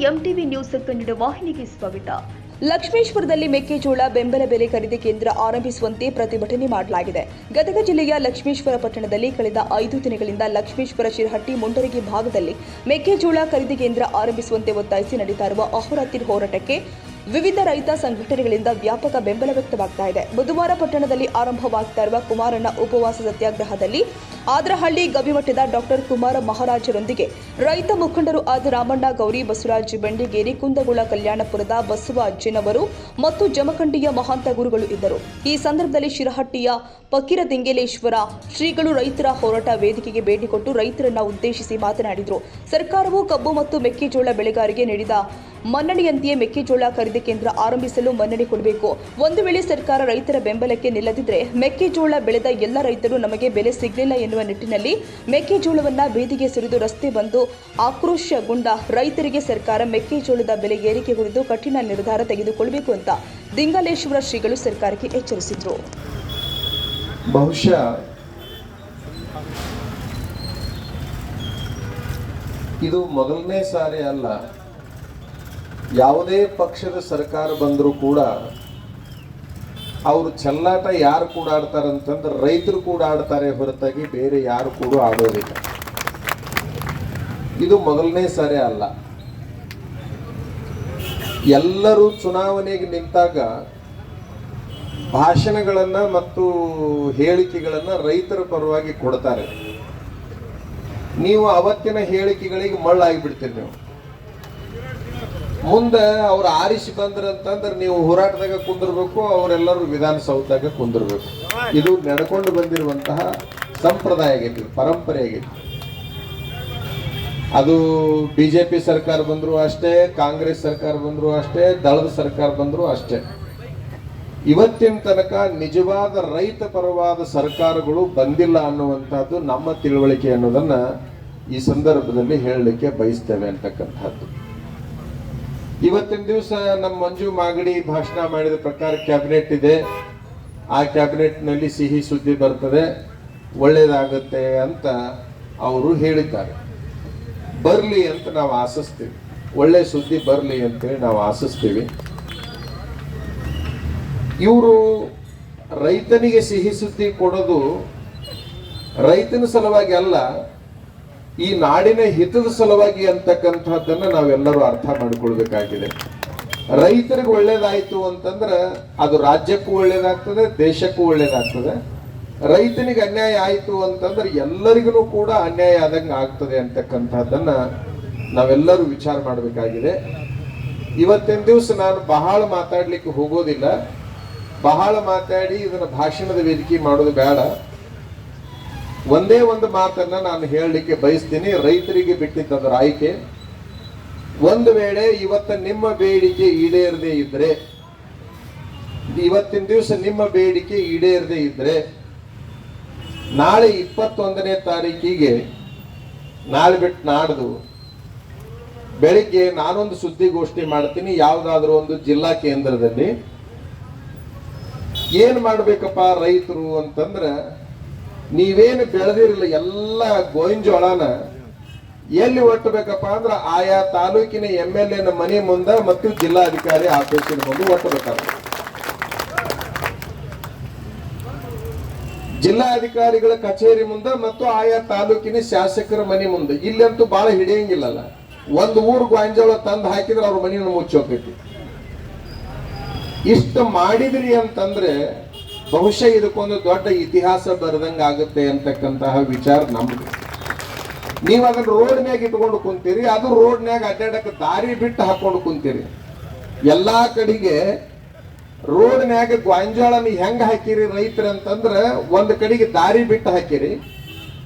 MTV news Kannada ವಾಹಿನಿಗೆ ಸ್ವಾಗತ. ಲಕ್ಷ್ಮೇಶ್ವರದಲ್ಲಿ ಮೆಕ್ಕೆಜೋಳ ಬೆಂಬಲ ಬೆಲೆ ಖರೀದಿ ಕೇಂದ್ರ ಆರಂಭಿಸುವಂತೆ ಪ್ರತಿಭಟನೆ ಮಾಡಲಾಗಿದೆ. ಗದಗ ಜಿಲ್ಲೆಯ ಲಕ್ಷ್ಮೇಶ್ವರ ಪಟ್ಟಣದಲ್ಲಿ ಕಳೆದ 5 ದಿನಗಳಿಂದ ಲಕ್ಷ್ಮೇಶ್ವರ ಶಿರಹಟ್ಟಿ ಮುಂಡರಗಿ ಭಾಗದಲ್ಲಿ ಮೆಕ್ಕೆಜೋಳ ಖರೀದಿ ಕೇಂದ್ರ ಆರಂಭಿಸುವಂತೆ ಒತ್ತಾಯಿಸಿ ನಡೀತಾ ಇರುವ ಅಹೋರಾತ್ರಿ ಹೋರಾಟಕ್ಕೆ ವಿವಿಧ ರೈತ ಸಂಘಟನೆಗಳಿಂದ ವ್ಯಾಪಕ ಬೆಂಬಲ ವ್ಯಕ್ತವಾಗ್ತಾ ಇದೆ. ಬುಧವಾರ ಪಟ್ಟಣದಲ್ಲಿ ಆರಂಭವಾಗ್ತಾ ಇರುವ ಕುಮಾರಣ್ಣ ಉಪವಾಸ ಸತ್ಯಾಗ್ರಹದಲ್ಲಿ ಆದ್ರಹಳ್ಳಿ ಗವಿಮಠದ ಡಾಕ್ಟರ್ ಕುಮಾರ ಮಹಾರಾಜರೊಂದಿಗೆ ರೈತ ಮುಖಂಡರು ಆದ ರಾಮಣ್ಣ ಗೌರಿ, ಬಸವರಾಜ್ ಬೆಂಡಿಗೇರಿ, ಕುಂದಗೋಳ, ಕಲ್ಯಾಣಪುರದ ಬಸವ ಅಜ್ಜಿನವರು ಮತ್ತು ಜಮಖಂಡಿಯ ಮಹಾಂತ ಗುರುಗಳು ಇದ್ದರು. ಈ ಸಂದರ್ಭದಲ್ಲಿ ಶಿರಹಟ್ಟಿಯ ಫಕೀರದಿಂಗೇಲೇಶ್ವರ ಶ್ರೀಗಳು ರೈತರ ಹೋರಾಟ ವೇದಿಕೆಗೆ ಭೇಟಿ ಕೊಟ್ಟು ರೈತರನ್ನ ಉದ್ದೇಶಿಸಿ ಮಾತನಾಡಿದರು. ಸರ್ಕಾರವು ಕಬ್ಬು ಮತ್ತು ಮೆಕ್ಕೆಜೋಳ ಬೆಳೆಗಾರರಿಗೆ ನೀಡಿದ ಮನ್ನಣೆಯಂತೆಯೇ ಮೆಕ್ಕೆಜೋಳ ಖರೀದಿ ಕೇಂದ್ರ ಆರಂಭಿಸಲು ಮನ್ನಣೆ ಕೊಡಬೇಕು. ಒಂದು ವೇಳೆ ಸರ್ಕಾರ ರೈತರ ಬೆಂಬಲಕ್ಕೆ ನಿಲ್ಲದಿದ್ದರೆ ಮೆಕ್ಕೆಜೋಳ ಬೆಳೆದ ಎಲ್ಲ ರೈತರು ನಮಗೆ ಬೆಲೆ ಸಿಗಲಿಲ್ಲ ಎನ್ನುವ ನಿಟ್ಟಿನಲ್ಲಿ ಮೆಕ್ಕೆಜೋಳವನ್ನ ಬೀದಿಗೆ ಸುರಿದು ರಸ್ತೆ ಬಂದು ಆಕ್ರೋಶಗೊಂಡ ರೈತರಿಗೆ ಸರ್ಕಾರ ಮೆಕ್ಕೆಜೋಳದ ಬೆಲೆ ಏರಿಕೆ ಕುರಿತು ಕಠಿಣ ನಿರ್ಧಾರ ತೆಗೆದುಕೊಳ್ಳಬೇಕು ಅಂತ ದಿಂಗಾಲೇಶ್ವರ ಶ್ರೀಗಳು ಸರ್ಕಾರಕ್ಕೆ ಎಚ್ಚರಿಸಿದರು. ಬಹುಶಃ ಇದು ಮೊದಲನೇ ಸಾರಿ ಅಲ್ಲ, ಯಾವುದೇ ಪಕ್ಷದ ಸರ್ಕಾರ ಬಂದರೂ ಕೂಡ ಅವರು ಚೆಲ್ಲಾಟ ಯಾರು ಕೂಡ ಆಡ್ತಾರಂತಂದ್ರೆ ರೈತರು ಕೂಡ ಆಡ್ತಾರೆ ಹೊರತಾಗಿ ಬೇರೆ ಯಾರು ಕೂಡ ಆಡೋದಿಲ್ಲ. ಇದು ಮೊದಲನೇ ಸಾರಿ ಅಲ್ಲ. ಎಲ್ಲರೂ ಚುನಾವಣೆಗೆ ನಿಂತಾಗ ಭಾಷಣಗಳನ್ನು ಮತ್ತು ಹೇಳಿಕೆಗಳನ್ನು ರೈತರ ಪರವಾಗಿ ಕೊಡ್ತಾರೆ. ನೀವು ಅವತ್ತಿನ ಹೇಳಿಕೆಗಳಿಗೆ ಮಳ್ಳಾಗಿಬಿಡ್ತೀರಿ. ನೀವು ಮುಂದೆ ಅವ್ರು ಆರಿಸಿ ಬಂದ್ರಂತಂದ್ರೆ ನೀವು ಹೋರಾಟದಾಗ ಕುಂದಿರ್ಬೇಕು, ಅವರೆಲ್ಲರೂ ವಿಧಾನಸೌಧದಾಗ ಕುಂದಿರ್ಬೇಕು. ಇದು ನಡ್ಕೊಂಡು ಬಂದಿರುವಂತಹ ಸಂಪ್ರದಾಯ ಆಗೈತಿ, ಪರಂಪರೆ ಆಗೈತಿ. ಅದು ಬಿಜೆಪಿ ಸರ್ಕಾರ ಬಂದ್ರು ಅಷ್ಟೇ, ಕಾಂಗ್ರೆಸ್ ಸರ್ಕಾರ ಬಂದ್ರು ಅಷ್ಟೇ, ದಳದ ಸರ್ಕಾರ ಬಂದ್ರು ಅಷ್ಟೇ. ಇವತ್ತಿನ ತನಕ ನಿಜವಾದ ರೈತ ಪರವಾದ ಸರ್ಕಾರಗಳು ಬಂದಿಲ್ಲ ಅನ್ನುವಂಥದ್ದು ನಮ್ಮ ತಿಳುವಳಿಕೆ ಅನ್ನೋದನ್ನ ಈ ಸಂದರ್ಭದಲ್ಲಿ ಹೇಳಲಿಕ್ಕೆ ಬಯಸ್ತೇವೆ ಅಂತಕ್ಕಂಥದ್ದು. ಇವತ್ತಿನ ದಿವಸ ನಮ್ಮ ಮಂಜು ಮಾಗಡಿ ಭಾಷಣ ಮಾಡಿದ ಪ್ರಕಾರ ಕ್ಯಾಬಿನೆಟ್ ಇದೆ, ಆ ಕ್ಯಾಬಿನೆಟ್ನಲ್ಲಿ ಸಿಹಿ ಸುದ್ದಿ ಬರ್ತದೆ, ಒಳ್ಳೇದಾಗುತ್ತೆ ಅಂತ ಅವರು ಹೇಳಿದ್ದಾರೆ. ಬರಲಿ ಅಂತ ನಾವು ಆಶಿಸ್ತೀವಿ, ಒಳ್ಳೆ ಸುದ್ದಿ ಬರಲಿ ಅಂತೇಳಿ ನಾವು ಆಶಿಸ್ತೀವಿ. ಇವರು ರೈತನಿಗೆ ಸಿಹಿ ಸುದ್ದಿ ಕೊಡೋದು ರೈತನ ಸಲುವಾಗಿ ಅಲ್ಲ, ಈ ನಾಡಿನ ಹಿತದ ಸಲುವಾಗಿ ಅಂತಕ್ಕಂಥದ್ದನ್ನು ನಾವೆಲ್ಲರೂ ಅರ್ಥ ಮಾಡಿಕೊಳ್ಬೇಕಾಗಿದೆ. ರೈತರಿಗೆ ಒಳ್ಳೇದಾಯ್ತು ಅಂತಂದ್ರೆ ಅದು ರಾಜ್ಯಕ್ಕೂ ಒಳ್ಳೇದಾಗ್ತದೆ, ದೇಶಕ್ಕೂ ಒಳ್ಳೇದಾಗ್ತದೆ. ರೈತನಿಗೆ ಅನ್ಯಾಯ ಆಯಿತು ಅಂತಂದ್ರೆ ಎಲ್ಲರಿಗೂ ಕೂಡ ಅನ್ಯಾಯ ಆದಂಗೆ ಆಗ್ತದೆ ಅಂತಕ್ಕಂಥದ್ದನ್ನ ನಾವೆಲ್ಲರೂ ವಿಚಾರ ಮಾಡಬೇಕಾಗಿದೆ. ಇವತ್ತಿನ ದಿವಸ ನಾನು ಬಹಳ ಮಾತಾಡ್ಲಿಕ್ಕೆ ಹೋಗೋದಿಲ್ಲ, ಬಹಳ ಮಾತಾಡಿ ಇದನ್ನ ಭಾಷಣದ ವೇದಿಕೆ ಮಾಡೋದು ಬೇಡ. ಒಂದೇ ಒಂದು ಮಾತನ್ನ ನಾನು ಹೇಳಲಿಕ್ಕೆ ಬಯಸ್ತೀನಿ, ರೈತರಿಗೆ ಬಿಟ್ಟಿದ್ದರ ಆಯ್ಕೆ. ಒಂದು ವೇಳೆ ಇವತ್ತ ನಿಮ್ಮ ಬೇಡಿಕೆ ಈಡೇರದೇ ಇದ್ರೆ, ಇವತ್ತಿನ ದಿವಸ ನಿಮ್ಮ ಬೇಡಿಕೆ ಈಡೇರದೇ ಇದ್ರೆ, ನಾಳೆ 21ನೇ ತಾರೀಕಿಗೆ, ನಾಳೆ ಬಿಟ್ಟು ನಾಡ್ದು ಬೆಳಿಗ್ಗೆ ನಾನೊಂದು ಸುದ್ದಿಗೋಷ್ಠಿ ಮಾಡ್ತೀನಿ ಯಾವುದಾದ್ರೂ ಒಂದು ಜಿಲ್ಲಾ ಕೇಂದ್ರದಲ್ಲಿ. ಏನ್ ಮಾಡ್ಬೇಕಪ್ಪ ರೈತರು ಅಂತಂದ್ರೆ, ನೀವೇನು ಬೆಳೆದಿರಲಿಲ್ಲ ಎಲ್ಲ ಗೋವಿಂಜೋಳನ ಎಲ್ಲಿ ಒಟ್ಟಬೇಕಪ್ಪ ಅಂದ್ರೆ ಆಯಾ ತಾಲೂಕಿನ MLA ಮನೆ ಮುಂದೆ ಮತ್ತು ಜಿಲ್ಲಾಧಿಕಾರಿ ಆಫೀಸಿನ ಮುಂದೆ ಒಟ್ಟಬೇಕಾಗುತ್ತೆ. ಜಿಲ್ಲಾಧಿಕಾರಿಗಳ ಕಚೇರಿ ಮುಂದೆ ಮತ್ತು ಆಯಾ ತಾಲೂಕಿನ ಶಾಸಕರ ಮನೆ ಮುಂದೆ. ಇಲ್ಲಂತೂ ಬಹಳ ಹಿಡಿಯಂಗಿಲ್ಲಲ್ಲ, ಒಂದು ಊರು ಗೋಂಜಾಳ ತಂದು ಹಾಕಿದ್ರೆ ಅವ್ರ ಮನೆಯನ್ನು ಮುಚ್ಚೋಕೈತಿ. ಇಷ್ಟು ಮಾಡಿದ್ರಿ ಅಂತಂದ್ರೆ ಬಹುಶಃ ಇದಕ್ಕೊಂದು ದೊಡ್ಡ ಇತಿಹಾಸ ಬರೆದಂಗ ಆಗುತ್ತೆ ಅಂತಕ್ಕಂತಹ ವಿಚಾರ ನಮ್ದು. ನೀವು ಅದನ್ನ ರೋಡ್ನ್ಯಾಗ ಇಟ್ಕೊಂಡು ಕುಂತೀರಿ, ಅದು ರೋಡ್ನ್ಯಾಗ ಅಡ್ಡಾಡಕ್ಕೆ ದಾರಿ ಬಿಟ್ಟು ಹಾಕೊಂಡು ಕುಂತೀರಿ. ಎಲ್ಲಾ ಕಡೆಗೆ ರೋಡ್ನ್ಯಾಗ ಗೋಂಜಾಳನ ಹೆಂಗ ಹಾಕಿರಿ ರೈತರ ಅಂತಂದ್ರ ಒಂದ್ ಕಡೆಗೆ ದಾರಿ ಬಿಟ್ಟು ಹಾಕಿರಿ.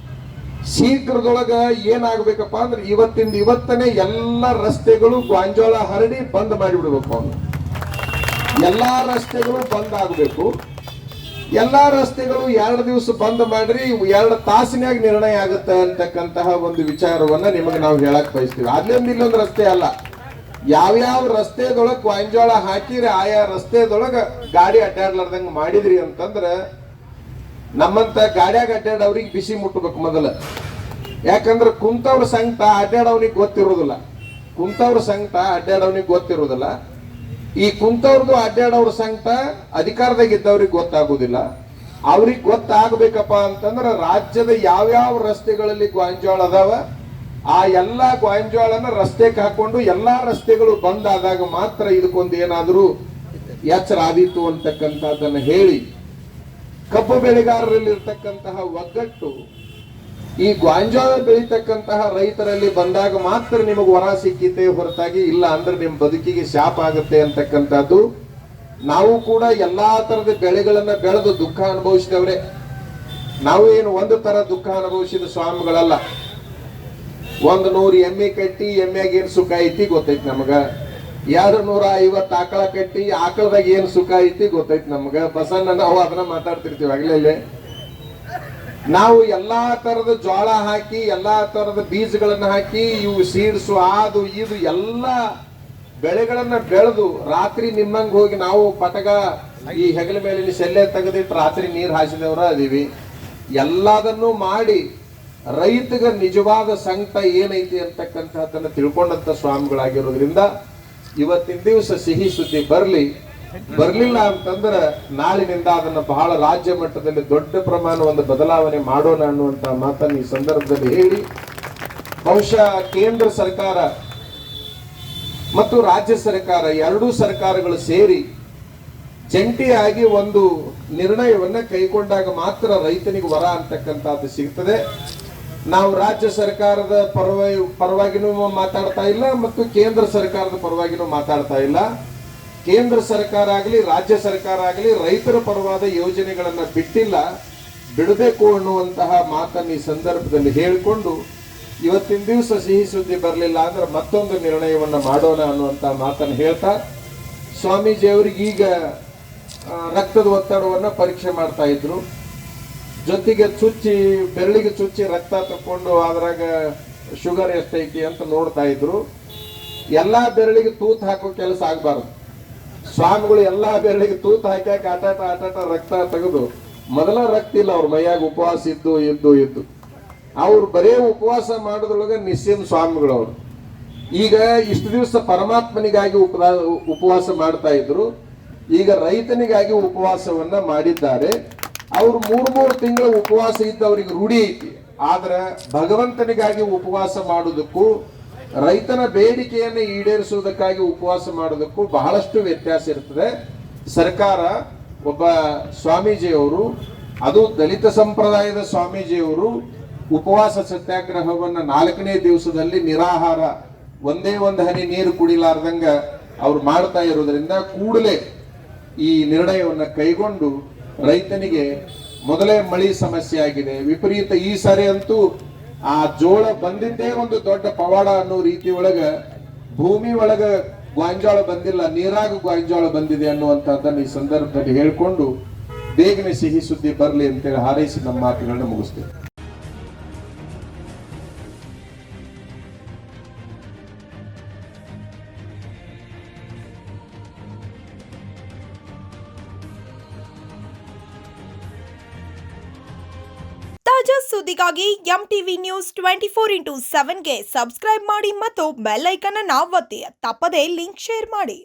ಶೀಘ್ರದೊಳಗ ಏನಾಗ್ಬೇಕಪ್ಪ ಅಂದ್ರೆ ಇವತ್ತನೇ ಎಲ್ಲ ರಸ್ತೆಗಳು ಗೋಂಜಾಳ ಹರಡಿ ಬಂದ್ ಮಾಡಿಬಿಡ್ಬೇಕು. ಅವನು ಎಲ್ಲಾ ರಸ್ತೆಗಳು ಬಂದ್ ಆಗ್ಬೇಕು. ಎಲ್ಲಾ ರಸ್ತೆಗಳು 2 ದಿವಸ ಬಂದ್ ಮಾಡ್ರಿ, 2 ತಾಸಿನಾಗ ನಿರ್ಣಯ ಆಗುತ್ತೆ ಅಂತಕ್ಕಂತಹ ಒಂದು ವಿಚಾರವನ್ನ ನಿಮಗೆ ನಾವು ಹೇಳಕ್ ಬಯಸ್ತೀವಿ. ಅಲ್ಲೊಂದು ಇಲ್ಲೊಂದು ರಸ್ತೆ ಅಲ್ಲ, ಯಾವ್ಯಾವ ರಸ್ತೆದೊಳಗೆ ಗೋಂಜಾಳ ಹಾಕಿರಿ ಆಯಾ ರಸ್ತೆದೊಳಗ ಗಾಡಿ ಅಡ್ಡಾಡ್ಲಾರ್ದಂಗ ಮಾಡಿದ್ರಿ ಅಂತಂದ್ರ ನಮ್ಮಂತ ಗಾಡಿಯಾಗ ಅಡ್ಡಾಡವ್ರಿಗೆ ಬಿಸಿ ಮುಟ್ಟಬೇಕು ಮೊದಲ. ಯಾಕಂದ್ರೆ ಕುಂತವ್ರ ಸಂಕಟ ಅಡ್ಡಾಡವ್ರಿಗೆ ಗೊತ್ತಿರೋದಿಲ್ಲ. ಕುಂತವ್ರ ಸಂಕಟ ಅಡ್ಡಾಡೋನಿಗೆ ಗೊತ್ತಿರುವುದಿಲ್ಲ. ಈ ಕುಂತವ್ರದ್ದು ಅಡ್ಡಾಡೋರ ಸಂಕಟ ಅಧಿಕಾರದಾಗ ಇದ್ದವ್ರಿಗೆ ಗೊತ್ತಾಗುದಿಲ್ಲ. ಅವ್ರಿಗೆ ಗೊತ್ತಾಗಬೇಕಪ್ಪ ಅಂತಂದ್ರೆ ರಾಜ್ಯದ ಯಾವ್ಯಾವ ರಸ್ತೆಗಳಲ್ಲಿ ಗೋಂಜಾಳ ಅದಾವ ಆ ಎಲ್ಲಾ ಗೋಂಜಾಳನ ರಸ್ತೆಗೆ ಹಾಕೊಂಡು ಎಲ್ಲಾ ರಸ್ತೆಗಳು ಬಂದ್ ಆದಾಗ ಮಾತ್ರ ಇದಕ್ಕೊಂದು ಏನಾದರೂ ಎಚ್ಚರ ಆದೀತು ಅಂತಕ್ಕಂಥದ್ದನ್ನು ಹೇಳಿ ಕಬ್ಬು ಬೆಳೆಗಾರರಲ್ಲಿ ಇರ್ತಕ್ಕಂತಹ ಒಗ್ಗಟ್ಟು ಈ ಗೋಂಜಾಳ ಬೆಳೀತಕ್ಕಂತಹ ರೈತರಲ್ಲಿ ಬಂದಾಗ ಮಾತ್ರ ನಿಮಗೆ ವರ ಸಿಕ್ಕಿತೆ ಹೊರತಾಗಿ ಇಲ್ಲ ಅಂದ್ರೆ ನಿಮ್ಮ ಬದುಕಿಗೆ ಶಾಪ ಆಗುತ್ತೆ ಅಂತಕ್ಕಂಥದ್ದು. ನಾವು ಕೂಡ ಎಲ್ಲಾ ತರದ ಬೆಳೆಗಳನ್ನ ಬೆಳೆದು ದುಃಖ ಅನುಭವಿಸಿದವ್ರೆ. ನಾವು ಏನು ಒಂದು ತರ ದುಃಖ ಅನುಭವಿಸಿದ ಸ್ವಾಮಿಗಳಲ್ಲ. 100 ಎಮ್ಮೆ ಕಟ್ಟಿ ಎಮ್ಮೆಗೆ ಏನ್ ಸುಖ ಐತಿ ಗೊತ್ತೈತಿ ನಮಗ. 250 ಆಕಳ ಕಟ್ಟಿ ಆಕಳದಾಗ ಏನ್ ಸುಖ ಐತಿ ಗೊತ್ತೈತಿ ನಮಗ. ಬಸನ್ನ ನಾವು ಅದನ್ನ ಮಾತಾಡ್ತಿರ್ತೀವಿ ಆಗ್ಲೇ. ನಾವು ಎಲ್ಲಾ ತರದ ಜೋಳ ಹಾಕಿ ಎಲ್ಲಾ ತರದ ಬೀಜಗಳನ್ನ ಹಾಕಿ ಇವು ಸೀಡ್ಸು ಅದು ಇದು ಎಲ್ಲಾ ಬೆಳೆಗಳನ್ನ ಬೆಳೆದು ರಾತ್ರಿ ನಿಮ್ಮಂಗ್ ಹೋಗಿ ನಾವು ಪಟಗ ಈ ಹೆಗಲ ಮೇಲೆ ಸೆಲ್ಲೆ ತೆಗೆದಿಟ್ಟು ರಾತ್ರಿ ನೀರು ಹಾಸಿದವರ ಅದೀವಿ. ಎಲ್ಲದನ್ನು ಮಾಡಿ ರೈತಗ ನಿಜವಾದ ಸಂಕಟ ಏನೈತಿ ಅಂತಕ್ಕಂಥದ್ದನ್ನ ತಿಳ್ಕೊಂಡಂತ ಸ್ವಾಮಿಗಳಾಗಿರೋದ್ರಿಂದ ಇವತ್ತಿನ ದಿವಸ ಸಿಹಿ ಸುದ್ದಿ ಬರ್ಲಿಲ್ಲ ಅಂತಂದ್ರೆ ನಾಳಿನಿಂದ ಅದನ್ನ ಬಹಳ ರಾಜ್ಯ ಮಟ್ಟದಲ್ಲಿ ದೊಡ್ಡ ಪ್ರಮಾಣ ಒಂದು ಬದಲಾವಣೆ ಮಾಡೋಣ ಅನ್ನುವಂತ ಮಾತನ್ನು ಈ ಸಂದರ್ಭದಲ್ಲಿ ಹೇಳಿ, ಬಹುಶಃ ಕೇಂದ್ರ ಸರ್ಕಾರ ಮತ್ತು ರಾಜ್ಯ ಸರ್ಕಾರ ಎರಡೂ ಸರ್ಕಾರಗಳು ಸೇರಿ ಜಂಟಿಯಾಗಿ ಒಂದು ನಿರ್ಣಯವನ್ನ ಕೈಗೊಂಡಾಗ ಮಾತ್ರ ರೈತನಿಗೆ ವರ ಅಂತಕ್ಕಂಥದ್ದು ಸಿಗ್ತದೆ. ನಾವು ರಾಜ್ಯ ಸರ್ಕಾರದ ಪರವಾಗಿನೂ ಮಾತಾಡ್ತಾ ಇಲ್ಲ ಮತ್ತು ಕೇಂದ್ರ ಸರ್ಕಾರದ ಪರವಾಗಿನೂ ಮಾತಾಡ್ತಾ ಇಲ್ಲ. ಕೇಂದ್ರ ಸರ್ಕಾರ ಆಗಲಿ ರಾಜ್ಯ ಸರ್ಕಾರ ಆಗಲಿ ರೈತರ ಪರವಾದ ಯೋಜನೆಗಳನ್ನ ಬಿಡಬೇಕು ಅನ್ನುವಂತಹ ಮಾತನ್ನು ಈ ಸಂದರ್ಭದಲ್ಲಿ ಹೇಳಿಕೊಂಡು ಇವತ್ತಿನ ದಿವಸ ಸಿಹಿ ಸುದ್ದಿ ಬರಲಿಲ್ಲ ಅಂದ್ರೆ ಮತ್ತೊಂದು ನಿರ್ಣಯವನ್ನ ಮಾಡೋಣ ಅನ್ನುವಂತ ಮಾತನ್ನು ಹೇಳ್ತಾ, ಸ್ವಾಮೀಜಿಯವರಿಗೆ ಈಗ ರಕ್ತದ ಒತ್ತಡವನ್ನ ಪರೀಕ್ಷೆ ಮಾಡ್ತಾ ಇದ್ರು. ಜೊತೆಗೆ ಬೆರಳಿಗೆ ಚುಚ್ಚಿ ರಕ್ತ ತಕೊಂಡು ಅದ್ರಾಗ ಶುಗರ್ ಎಷ್ಟೈತಿ ಅಂತ ನೋಡ್ತಾ ಇದ್ರು. ಎಲ್ಲಾ ಬೆರಳಿಗೆ ತೂತ್ ಹಾಕೋ ಕೆಲಸ ಆಗ್ಬಾರ್ದು. ಸ್ವಾಮಿಗಳು ಎಲ್ಲಾ ಬೆರಳಿಗೆ ತೂತ್ ಹಾಕ್ಯಾಕ ಆಟಾಟ ರಕ್ತ ತೆಗೆದು ಮೊದಲ ರಕ್ತ ಇಲ್ಲ ಅವ್ರ ಮೈಯಾಗ ಉಪವಾಸ ಇದ್ದು ಅವ್ರು ಬರೇ ಉಪವಾಸ ಮಾಡೋದ್ರೊಳಗೆ ನಿಸ್ಸೀಮ ಸ್ವಾಮಿಗಳವ್ರು. ಈಗ ಇಷ್ಟು ದಿವಸ ಪರಮಾತ್ಮನಿಗಾಗಿ ಉಪವಾಸ ಮಾಡ್ತಾ ಇದ್ರು, ಈಗ ರೈತನಿಗಾಗಿ ಉಪವಾಸವನ್ನ ಮಾಡಿದ್ದಾರೆ. ಅವ್ರು 3 ತಿಂಗಳ ಉಪವಾಸ ಇದ್ದು ಅವ್ರಿಗೆ ರೂಢಿ ಐತಿ. ಆದ್ರೆ ಭಗವಂತನಿಗಾಗಿ ಉಪವಾಸ ಮಾಡುವುದಕ್ಕೂ ರೈತನ ಬೇಡಿಕೆಯನ್ನು ಈಡೇರಿಸುವುದಕ್ಕಾಗಿ ಉಪವಾಸ ಮಾಡೋದಕ್ಕೂ ಬಹಳಷ್ಟು ವ್ಯತ್ಯಾಸ ಇರ್ತದೆ. ಸರ್ಕಾರ ಒಬ್ಬ ಸ್ವಾಮೀಜಿಯವರು, ಅದು ದಲಿತ ಸಂಪ್ರದಾಯದ ಸ್ವಾಮೀಜಿಯವರು ಉಪವಾಸ ಸತ್ಯಾಗ್ರಹವನ್ನ 4ನೇ ದಿವಸದಲ್ಲಿ ನಿರಾಹಾರ ಒಂದೇ ಒಂದು ಹನಿ ನೀರು ಕುಡಿಲಾರ್ದಂಗ ಅವ್ರು ಮಾಡ್ತಾ ಇರೋದ್ರಿಂದ ಕೂಡಲೇ ಈ ನಿರ್ಣಯವನ್ನ ಕೈಗೊಂಡು ರೈತನಿಗೆ ಮೊದಲೇ ಮಳಿ ಸಮಸ್ಯೆ ಆಗಿದೆ, ವಿಪರೀತ ಈ ಸಾರಿ ಅಂತೂ ಆ ಜೋಳ ಬಂದಿದ್ದೇ ಒಂದು ದೊಡ್ಡ ಪವಾಡ ಅನ್ನೋ ರೀತಿ ಒಳಗ ಭೂಮಿ ಒಳಗ ಗೋಂಜಾಳ ಬಂದಿಲ್ಲ, ನೀರಾಗ ಗೋಂಜಾಳ ಬಂದಿದೆ ಅನ್ನುವಂಥದ್ದನ್ನು ಈ ಸಂದರ್ಭದಲ್ಲಿ ಹೇಳ್ಕೊಂಡು ಬೇಗನೆ ಸಿಹಿ ಸುದ್ದಿ ಬರಲಿ ಅಂತೇಳಿ ಹಾರೈಸಿ ನಮ್ಮ ಮಾತುಗಳನ್ನ ಮುಗಿಸ್ತೇವೆ. ತಾಜಾ ಸುದ್ದಿಗಾಗಿ MTV ನ್ಯೂಸ್ 24/7ಗೆ ಸಬ್ಸ್ಕ್ರೈಬ್ ಮಾಡಿ ಮತ್ತು ಬೆಲ್ ಐಕಾನ್ ಅನ್ನು ಒತ್ತಿ. ತಪ್ಪದೇ ಲಿಂಕ್ ಶೇರ್ ಮಾಡಿ.